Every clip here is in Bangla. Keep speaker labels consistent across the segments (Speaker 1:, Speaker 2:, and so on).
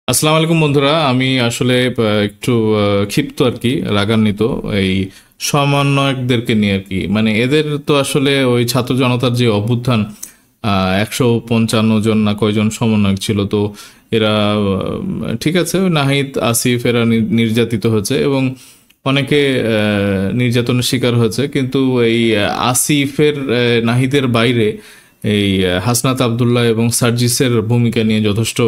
Speaker 1: আসসালামু আলাইকুম বন্ধুরা, আমি আসলে একটু ক্ষিপ্ত আর কি, রাগান্বিত এই সমন্বয়কদেরকে নিয়ে আর কি। মানে এদের তো আসলে ওই ছাত্র জনতার যে অভ্যুত্থান, 155 জন না কয়জন সমন্বয়ক ছিল, তো এরা ঠিক আছে, ওই নাহিদ আসিফ এরা নির্যাতিত হয়েছে এবং অনেকে নির্যাতনের শিকার হয়েছে, কিন্তু এই আসিফের নাহিদের বাইরে এই হাসনাত আবদুল্লাহ এবং সার্জিসের ভূমিকা নিয়ে যথেষ্ট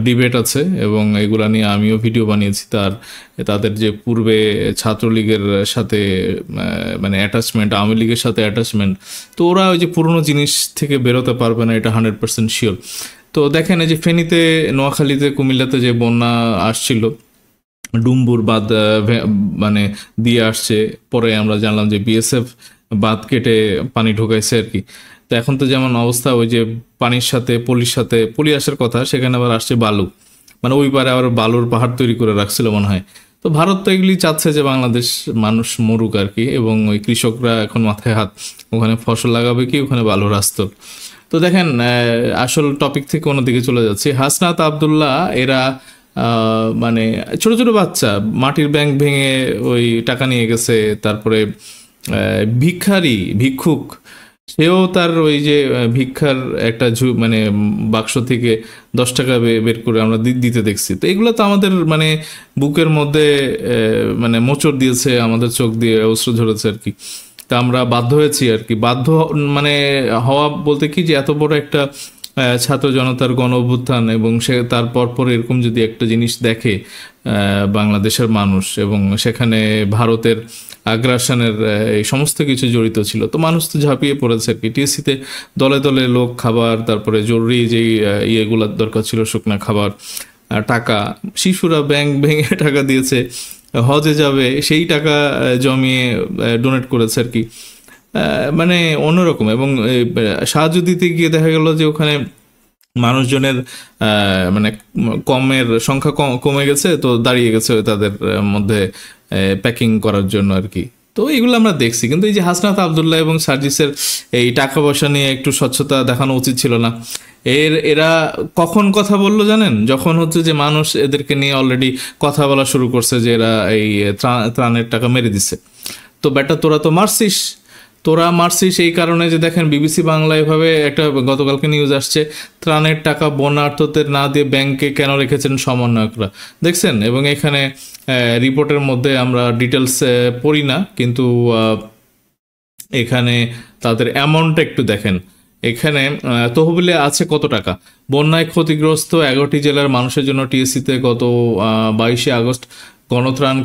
Speaker 1: ডিবেট আছে এবং এগুলা নিয়ে আমিও ভিডিও বানিয়েছি। তাদের যে পূর্বে ছাত্রলীগের সাথে মানে অ্যাটাচমেন্ট, আওয়ামী লীগের সাথে অ্যাটাচমেন্ট, তো ওরা ওই যে পুরনো জিনিস থেকে বেরোতে পারবে না, এটা 100% শিওর। তো দেখেন, এই যে ফেনীতে, নোয়াখালীতে, কুমিল্লাতে যে বন্যা আসছিল, ডুম্বুর বাঁধ মানে দিয়ে আসছে, পরে আমরা জানলাম যে বিএসএফ বাঁধ কেটে পানি ঢোকাইছে আর কি। তো এখন তো যেমন অবস্থা, ওই যে পানির সাথে পলি আসার কথা, সেখানে আবার আসছে বালু, মানে ওই পারে আবার বালুর পাহাড় তৈরি করে রাখছিল মনে হয়। তো ভারত তো এগুলি চাচ্ছে যে বাংলাদেশ মানুষ মরুক আর কি, এবং ওই কৃষকরা এখন মাথায় হাত, ওখানে ফসল লাগাবে কি, ওখানে বালুর আস্তর। তো দেখেন, আসল টপিক থেকে অন্যদিকে চলে যাচ্ছি। হাসনাত আবদুল্লাহ এরা মানে ছোট ছোট বাচ্চা মাটির ব্যাংক ভেঙে ওই টাকা নিয়ে গেছে। তারপরে ভিক্ষুক, সেও তার ওই যে ভিক্ষার একটা মানে বাক্স থেকে 10 টাকা বের করে আমরা দিতে দেখছি। তো এগুলো তো আমাদের মানে বুকের মধ্যে মানে মোচড় দিয়েছে, আমাদের চোখ দিয়ে অশ্রু ঝরেছে আর কি। তা আমরা বাধ্য হয়েছি আর কি, মানে হওয়া বলতে কি, যে এত বড় একটা ছাত্র জনতার গণ অভ্যুত্থান, এবং সে তারপর এরকম যদি একটা জিনিস দেখে বাংলাদেশের মানুষ, এবং সেখানে ভারতের আগ্রাসনের এই সমস্ত কিছু জড়িত ছিল, তো মানুষ তো ঝাঁপিয়ে পড়েছে আর কি। টিএসসিতে দলে দলে লোক, খাবার, তারপরে জরুরি যেই ইয়েগুলোর দরকার ছিল, শুকনা খাবার, টাকা, শিশুরা ব্যাংক ভেঙে টাকা দিয়েছে, হজে যাবে সেই টাকা জমিয়ে ডোনেট করেছে আর কি। মানে অন্যরকম। এবং সাহায্য দিতে গিয়ে দেখা গেল যে ওখানে মানুষজনের মানে কমের সংখ্যা কমে গেছে, তো দাঁড়িয়ে গেছে তাদের মধ্যে প্যাকিং করার জন্য আর কি। তো এগুলো আমরা দেখছি, কিন্তু এই যে হাসনাত আবদুল্লাহ এবং সার্জিসের এই টাকা পয়সা নিয়ে একটু স্বচ্ছতা দেখানো উচিত ছিল না? এরা কখন কথা বললো জানেন? যখন হচ্ছে যে মানুষ এদেরকে নিয়ে অলরেডি কথা বলা শুরু করছে যে এরা এই ত্রাণের টাকা মেরে দিছে। তো বেটা, তোরা মারছিস এই কারণে যে দেখেন, বিবিসি বাংলা এভাবে একটা গতকালকে নিউজ আসছে, ত্রাণের টাকা বন্যার্থদের না দিয়ে ব্যাংকে কেন রেখেছেন সমন্বয়করা, দেখছেন? এবং এখানে রিপোর্টের মধ্যে আমরা ডিটেলস পড়ি না, কিন্তু এখানে তাদের অ্যামাউন্টটা একটু দেখেন। এখানে তহবিলে আছে কত টাকা। বন্যায় ক্ষতিগ্রস্ত 11টি জেলার মানুষের জন্য টিএসসিতে গত 22শে আগস্ট গণত্রাণ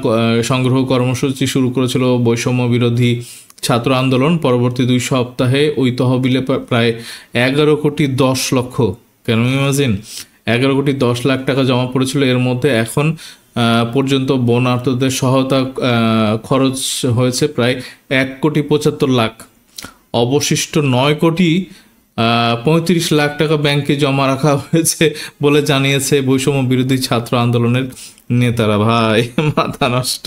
Speaker 1: সংগ্রহ কর্মসূচি শুরু করেছিল বৈষম্য বিরোধী ছাত্র আন্দোলন। পরবর্তী 2 সপ্তাহে ওই তহবিলে প্রায় 11,10,00,000, কেন ইমাজিন, 11,10,00,000 টাকা জমা পড়েছিল। এর মধ্যে এখন পর্যন্ত বন্যার্থদের সহায়তা খরচ হয়েছে প্রায় 1,75,00,000। অবশিষ্ট 9,35,00,000 টাকা ব্যাংকে জমা রাখা হয়েছে বলে জানিয়েছে বৈষম্য বিরোধী ছাত্র আন্দোলনের নেতারা। ভাই, মাথা নষ্ট।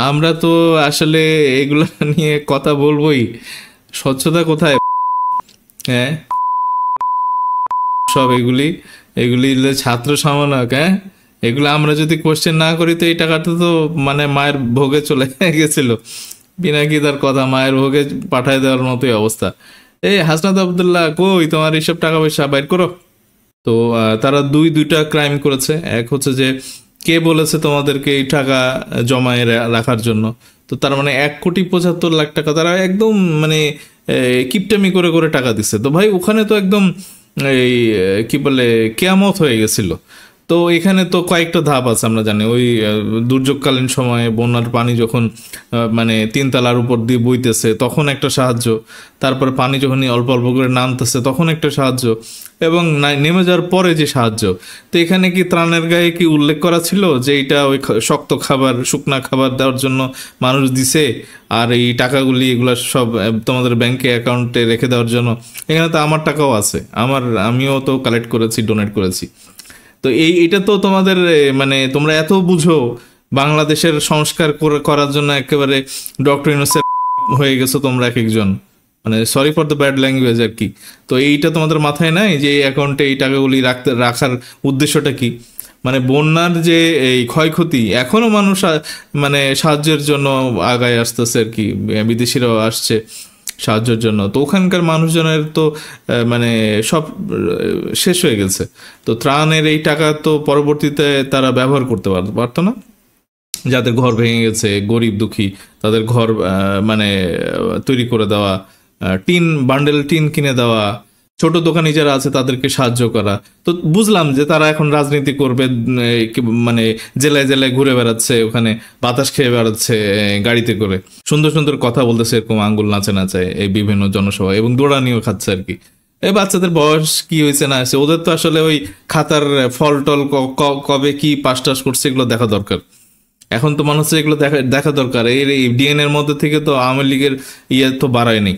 Speaker 1: আমরা তো আসলে এগুলো নিয়ে কথা বলবোই, স্বচ্ছতা কোথায়? হ্যাঁ, সব এগুলি এগুলি ছাত্র সমন্বয়ক। হ্যাঁ, এগুলো আমরা যদি কোশ্চেন না করি, তো এই টাকাটা তো মানে মায়ের ভোগে চলে গেছিল। বিনা কি তার কথা, মায়ের ভোগে পাঠায় দেওয়ার মতোই অবস্থা। এই হাসনাত আবদুল্লাহ, কই তোমার এইসব টাকা পয়সা বাইর করো। তো তারা দুইটা ক্রাইম করেছে। এক হচ্ছে যে, কে বলেছে তোমাদেরকে এই টাকা জমায়ে রাখার জন্য? তো তার মানে 1,75,00,000 টাকা তারা একদম মানে কিপটামি করে করে টাকা দিচ্ছে। তো ভাই, ওখানে তো একদম এই কি বলে কেয়ামত হয়ে গেছিল। তো এখানে তো কয়েকটা ধাপ আছে, আমরা জানি। ওই দুর্যোগকালীন সময়ে বন্যার পানি যখন মানে 3 তলার উপর দিয়ে বইতেছে, তখন একটা সাহায্য। তারপরে পানি যখন অল্প অল্প করে নামতেছে, তখন একটা সাহায্য। এবং নেমে যাওয়ার পরে যে সাহায্য। তো এখানে কি ত্রাণের গায়ে কি উল্লেখ করা ছিল যে এইটা ওই শক্ত খাবার, শুকনা খাবার দেওয়ার জন্য মানুষ দিছে, আর এই টাকাগুলি এগুলো সব তোমাদের ব্যাংকে অ্যাকাউন্টে রেখে দেওয়ার জন্য? এখানে তো আমার টাকাও আছে, আমিও তো কালেক্ট করেছি, ডোনেট করেছি। তো এটা তো তোমাদের মানে তোমরা এত বুঝো, বাংলাদেশের সংস্কার করার জন্য একেবারে ডক্টর ইউনূসের হয়ে গেছো তোমরা এক একজন। মানে sorry for the bad language আর কি। তো এইটা তোমাদের মাথায় নাই যে এই অ্যাকাউন্টে এই টাকাগুলি রাখার উদ্দেশ্যটা কি? মানে বন্যার যে এই ক্ষয়ক্ষতি, এখনো মানুষ মানে সাহায্যের জন্য আগায় আসতেছে আর কি, বিদেশিরাও আসছে সাহায্যের জন্য। তো ওখানকার মানুষজনের তো মানে সব শেষ হয়ে গেছে। তো ত্রাণের এই টাকা তো পরবর্তীতে তারা ব্যবহার করতে পারতো না। যাদের ঘর ভেঙে গেছে, গরিব দুঃখী, তাদের ঘর মানে তৈরি করে দেওয়া, বান্ডেল টিন কিনে দেওয়া, ছোট দোকানি যারা আছে তাদেরকে সাহায্য করা। তো বুঝলাম যে তারা এখন রাজনীতি করবে, মানে জেলায় জেলায় ঘুরে বেড়াচ্ছে, ওখানে বাতাস খেয়ে বেড়াচ্ছে গাড়িতে করে, সুন্দর সুন্দর কথা বলতেছে এরকম আঙ্গুল নাচে নাচায় এই বিভিন্ন জনসভা, এবং দৌড়ানিও খাচ্ছে আর কি। এই বাচ্চাদের বয়স কি হয়েছে না হয়েছে, ওদের তো আসলে ওই খাতার ফল টল কবে কি পাস টাস করছে এগুলো দেখা দরকার। এখন তো মনে হচ্ছে এগুলো দেখা দরকার। এই ডিএনএ এর মধ্যে থেকে তো আওয়ামী লীগের তো বাড়ায়নি,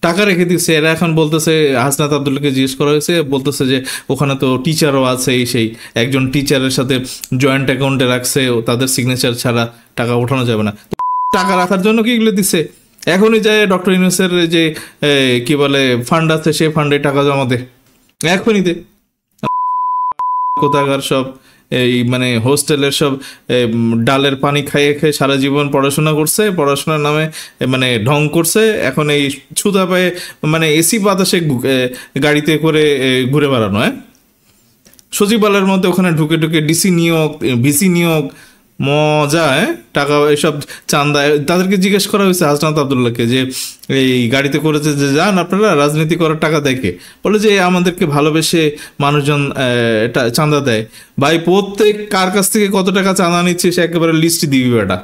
Speaker 1: টাকা রেখে দিচ্ছে। এরা এখন বলতেছে, হাসনাত আব্দুল্লাহকে জিজ্ঞেস করা হয়েছে, বলতেছে যে ওখানে তো টিচারও আছে, এই সেই একজন টিচারের সাথে জয়েন্ট অ্যাকাউন্টে রাখছে, তাদের সিগনেচার ছাড়া টাকা ওঠানো যাবে না। টাকা রাখার জন্য কি এগুলো দিচ্ছে? এখনই যায় ডক্টর ইউনূসের যে কি বলে ফান্ড আছে, সেই ফান্ডে টাকা জমা দে, এখনই দে। কোথাকার সব এই মানে হোস্টেলের সব ডালের পানি খাইয়ে খেয়ে সারা জীবন পড়াশোনা করছে, পড়াশোনার নামে মানে ঢং করছে, এখন এই ছুতা পায়ে মানে এসি বাতাসে গাড়িতে করে ঘুরে বেড়ানো। সচিবালয়ের মধ্যে ওখানে ঢুকে ঢুকে ডিসি নিয়োগ, ভিসি নিয়োগ, মজা। টাকা এসব চান্দা, তাদেরকে জিজ্ঞেস করা হয়েছে হাসনাত আব্দুল্লাহকে যে এই গাড়িতে করেছে যে যান আপনারা, রাজনীতি করার টাকা দেখে, বলে যে আমাদেরকে ভালোবেসে মানুষজন চাঁদা দেয়। ভাই প্রত্যেক কার কাছ থেকে কত টাকা চাঁদা নিচ্ছে সে একেবারে লিস্ট দিবি বেটা।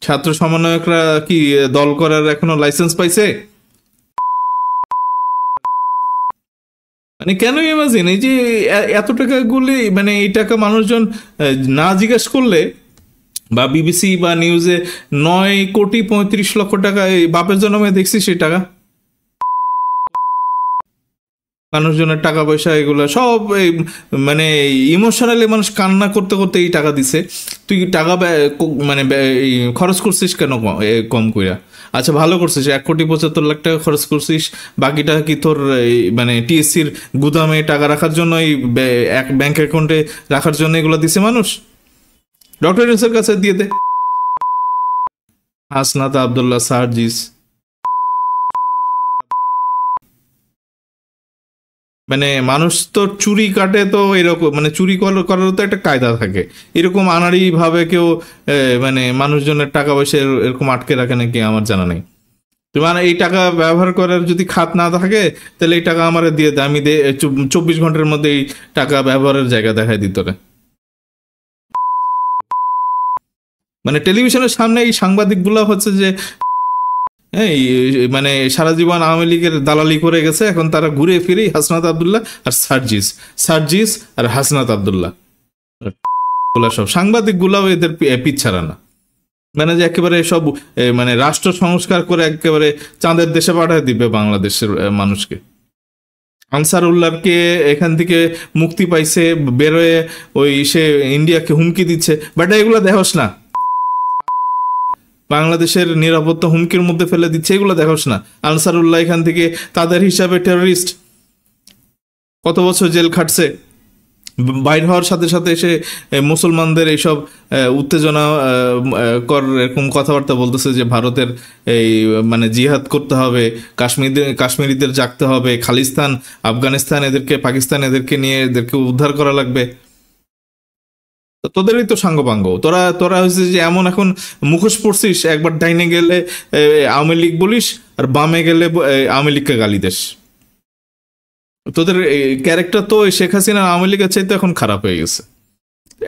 Speaker 1: ছাত্র সমন্বয়করা কি দল করার এখনো লাইসেন্স পাইছে? মানে কেন ইমাজিন এই যে এত টাকা গুলি, মানে এই টাকা মানুষজন না জিজ্ঞেস করলে, বা বিবিসি বা নিউজে 9,35,00,000 টাকা এই বাপের জন্মে দেখছি, সেই টাকা মানুষজনের টাকা পয়সা এগুলো সব এই মানে ইমোশনালি মানুষ কান্না করতে করতে এই টাকা দিছে। তুই টাকা মানে খরচ করছিস কেন কম কইরা? আচ্ছা ভালো করছিস, 1,75,00,000 টাকা খরচ করছিস, বাকিটা কি তোর মানে টিএসসির গুদামে টাকা রাখার জন্য, এই এক ব্যাংক অ্যাকাউন্টে রাখার জন্য এগুলো দিছে মানুষ? ডক্টর ইউনূসের কাছে দিয়ে দে। হাসনাত আব্দুল্লাহ, সার্জিস, মানে মানুষ তো চুরি কাটে, তো এরকম মানে চুরি করারও তো একটা কায়দা থাকে। এরকম আনাড়ি ভাবে কেউ মানে মানুষজনের টাকা পয়সা এরকম আটকে রাখে নাকি আমার জানা নেই। মানে এই টাকা ব্যবহার করার যদি খাত না থাকে, তাহলে এই টাকা আমার দিয়ে দেয়, আমি 24 ঘন্টার মধ্যে এই টাকা ব্যবহারের জায়গা দেখায় দিত রে। মানে টেলিভিশনের সামনে এই সাংবাদিকগুলো হচ্ছে যে মানে সারা জীবন আওয়ামী লীগের দালালি করে গেছে, এখন তারা ঘুরে ফিরে হাসনাত আব্দুল্লাহ আর সার্জিস, সার্জিস আর হাসনাত আব্দুল্লাহ, সব সাংবাদিক গুলাও এদের পিছাড়া না। মানে যে একেবারে সব মানে রাষ্ট্র সংস্কার করে একেবারে চাঁদের দেশে পাঠায় দিবে বাংলাদেশের মানুষকে। আনসারউল্লাহকে এখান থেকে মুক্তি পাইছে, বেরোয় ওই সে ইন্ডিয়াকে হুমকি দিচ্ছে, বাট এগুলো দেখোস না। বাংলাদেশের নিরাপত্তা হুমকির মধ্যে ফেলে দিচ্ছে, এগুলো দেখোস না। আনসারউল্লাহ এখান থেকে তাদের হিসাবে টেররিস্ট, কত বছর জেল খাটছে, বাইর হওয়ার সাথে সাথে এসে মুসলমানদের এইসব উত্তেজনা কর এরকম কথাবার্তা বলতেছে যে ভারতের এই মানে জিহাদ করতে হবে, কাশ্মীরিদের জাগতে হবে, খালিস্তান, আফগানিস্তান এদেরকে, পাকিস্তান এদেরকে নিয়ে এদেরকে উদ্ধার করা লাগবে। তোদেরই তো সাঙ্গপাঙ্গ, তোরা তোরা হচ্ছে যে এমন এখন মুখোশ পড়ছিস, একবার ডাইনে গেলে আওয়ামী লীগ বলিস, আর বামে গেলে আওয়ামী লীগকে গালি দেস। তোদের ক্যারেক্টার তো শেখ হাসিনা আওয়ামী লীগের চাইতে এখন খারাপ হয়ে গেছে।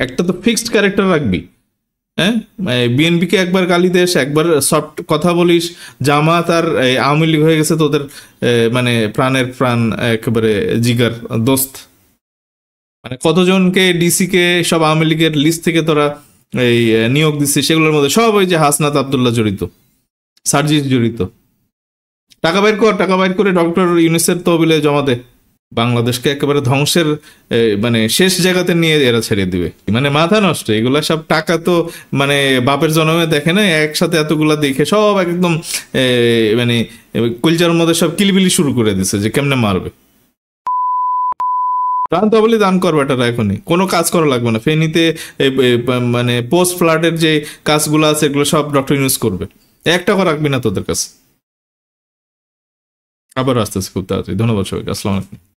Speaker 1: একটা তো ফিক্সড ক্যারেক্টার রাখবি। বিএনপিকে একবার গালি দেশ, একবার সফট কথা বলিস, জামাত আর আওয়ামী লীগ হয়ে গেছে তোদের মানে প্রাণের প্রাণ, একেবারে জিগার দোস্ত। মানে কতজনকে ডিসি কে সব আওয়ামী লীগের লিস্ট থেকে তোরা এই নিয়োগ দিচ্ছিস, সেগুলোর মধ্যে সব ওই যে হাসনাত আব্দুল্লাহ জড়িত, সার্জিস জড়িত। টাকা বাইর কর, টাকা বাইর করে ডক্টর ইউনূসের তহবিলে জমা দে। বাংলাদেশকে একেবারে ধ্বংসের মানে শেষ জায়গাতে নিয়ে এরা ছেড়ে দিবে। মানে মাথা নষ্ট, এগুলা সব টাকা তো মানে বাপের জন্মে দেখে না, একসাথে এতগুলা দেখে সব একদম মানে এবার কলচার মধ্যে সব কিলিবিলি শুরু করে দিছে যে কেমনে মারবে। দান তো বলি দান করবে এটা এখনই, কোনো কাজ করা লাগবে না। ফেনীতে মানে পোস্ট ফ্লাডের যে কাজগুলো আছে এগুলো সব ডক্টর ইউজ করবে, একটা করে রাখবি না তোদের কাছে। আবার আসতেছে খুব তাড়াতাড়ি। ধন্যবাদ সবাইকে, আসসালামু আলাইকুম।